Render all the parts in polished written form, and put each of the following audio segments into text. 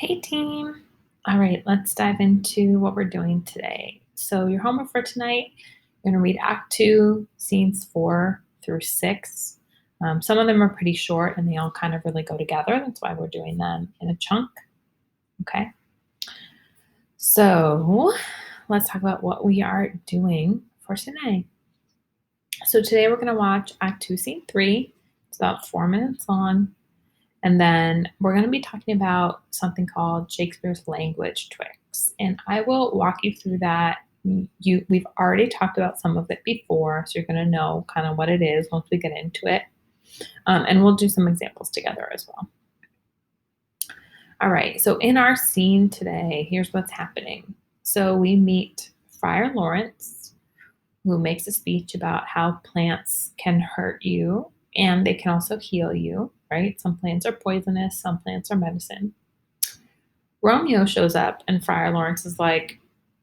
Hey team. All right, let's dive into what we're doing today. So, your homework for tonight, you're going to read Act 2, scenes 4 through 6. Some of them are pretty short and they all kind of really go together. That's why we're doing them in a chunk. Okay. So, let's talk about what we are doing for today. So, today we're going to watch Act 2, Scene 3. It's about 4 minutes long. And then we're going to be talking about something called Shakespeare's language tricks. And I will walk you through that. We've already talked about some of it before, so you're going to know kind of what it is once we get into it. And we'll do some examples together as well. All right, so in our scene today, here's what's happening. So we meet Friar Lawrence, who makes a speech about how plants can hurt you and they can also heal you, right? Some plants are poisonous, some plants are medicine. Romeo shows up and Friar Lawrence is like,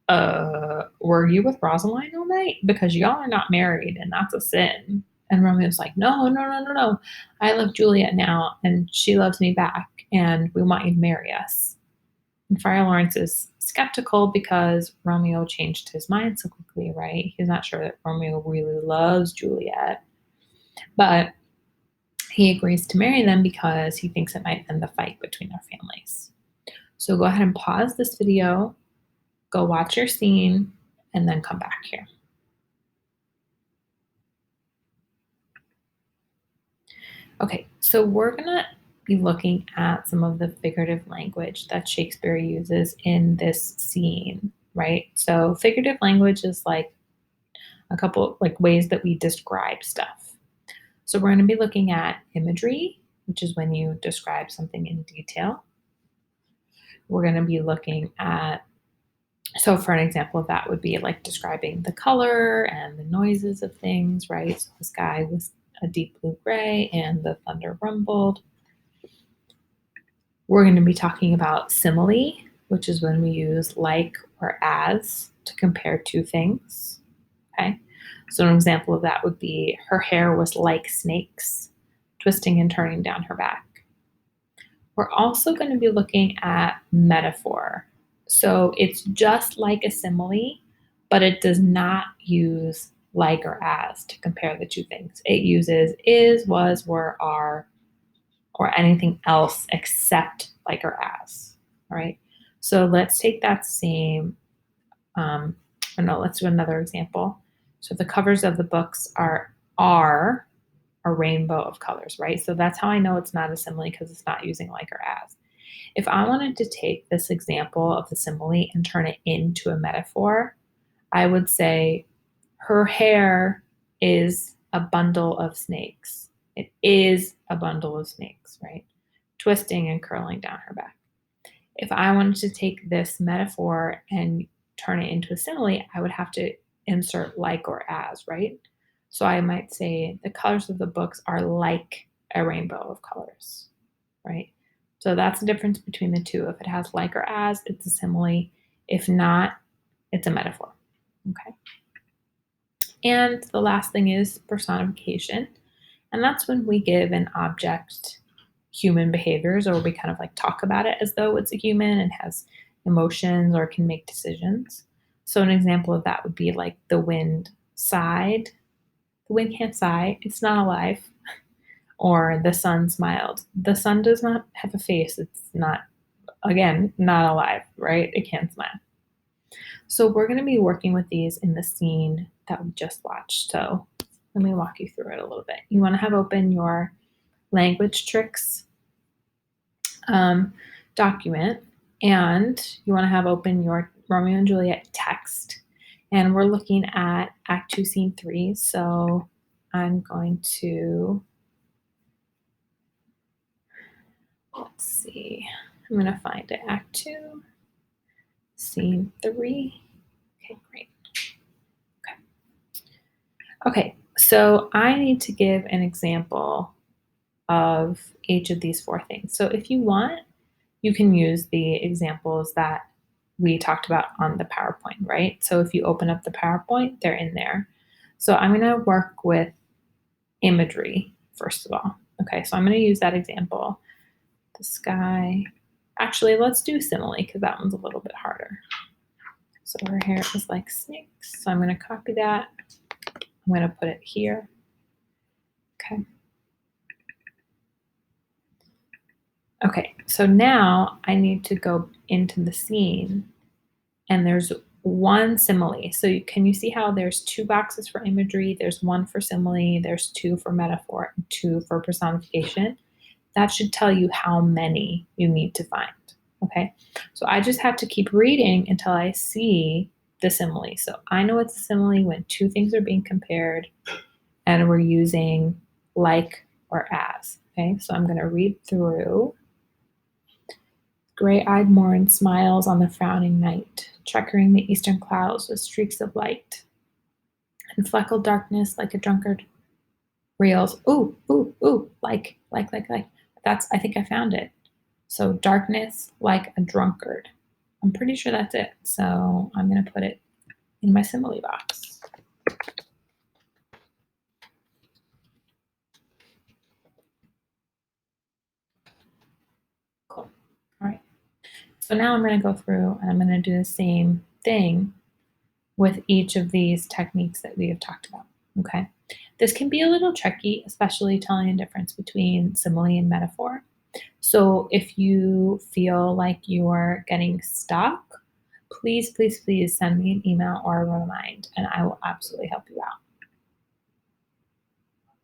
were you with Rosaline all night? Because y'all are not married and that's a sin. And Romeo's like, no, no, no, no, no. I love Juliet now and she loves me back and we want you to marry us. And Friar Lawrence is skeptical because Romeo changed his mind so quickly, right? He's not sure that Romeo really loves Juliet, but he agrees to marry them because he thinks it might end the fight between their families. So go ahead and pause this video, go watch your scene, and then come back here. Okay, so we're gonna be looking at some of the figurative language that Shakespeare uses in this scene, right? So figurative language is like a couple like ways that we describe stuff. So we're going to be looking at imagery, which is when you describe something in detail. We're going to be looking at, so for an example of that would be like describing the color and the noises of things, right? So the sky was a deep blue gray and the thunder rumbled. We're going to be talking about simile, which is when we use like or as to compare two things. Okay. So an example of that would be her hair was like snakes, twisting and turning down her back. We're also going to be looking at metaphor. So it's just like a simile, but it does not use like or as to compare the two things. It uses is, was, were, are, or anything else except like or as. All right. So let's take that same, let's do another example. So the covers of the books are a rainbow of colors, right? So that's how I know it's not a simile because it's not using like or as. If I wanted to take this example of the simile and turn it into a metaphor, I would say her hair is a bundle of snakes. It is a bundle of snakes, right? Twisting and curling down her back. If I wanted to take this metaphor and turn it into a simile, I would have to insert like or as, right? So I might say the colors of the books are like a rainbow of colors, right? So that's the difference between the two. If it has like or as, it's a simile. If not, it's a metaphor. Okay. And the last thing is personification. And that's when we give an object human behaviors, or we kind of like talk about it as though it's a human and has emotions or can make decisions. So an example of that would be like the wind sighed. The wind can't sigh, it's not alive. Or the sun smiled. The sun does not have a face. It's not, again, not alive, right? It can't smile. So we're going to be working with these in the scene that we just watched. So let me walk you through it a little bit. You want to have open your language tricks document, and you want to have open your Romeo and Juliet text. And we're looking at Act 2, Scene 3. So I'm going to, let's see, I'm going to find it. Act 2, Scene 3. Okay, great. Okay, so I need to give an example of each of these four things. So if you want, you can use the examples that we talked about on the PowerPoint, right? So if you open up the PowerPoint, they're in there. So I'm going to work with imagery first of all. Okay, so I'm going to use that example. The sky Actually, let's do simile because that one's a little bit harder. So her hair is like snakes. So I'm going to copy that. I'm going to put it here. Okay. Okay, so now I need to go into the scene and there's one simile. So can you see how there's 2 boxes for imagery? There's 1 for simile, there's 2 for metaphor, and 2 for personification. That should tell you how many you need to find. Okay, so I just have to keep reading until I see the simile. So I know it's a simile when 2 things are being compared and we're using like or as. Okay, so I'm going to read through. Gray-eyed morn smiles on the frowning night, checkering the eastern clouds with streaks of light. And fleckled darkness like a drunkard reels. Ooh, ooh, ooh, like. That's, I think I found it. So darkness like a drunkard. I'm pretty sure that's it. So I'm going to put it in my simile box. Cool. All right. So now I'm going to go through and I'm going to do the same thing with each of these techniques that we have talked about. Okay. This can be a little tricky, especially telling the difference between simile and metaphor. So if you feel like you're getting stuck, please, please, please send me an email or a remind, and I will absolutely help you out.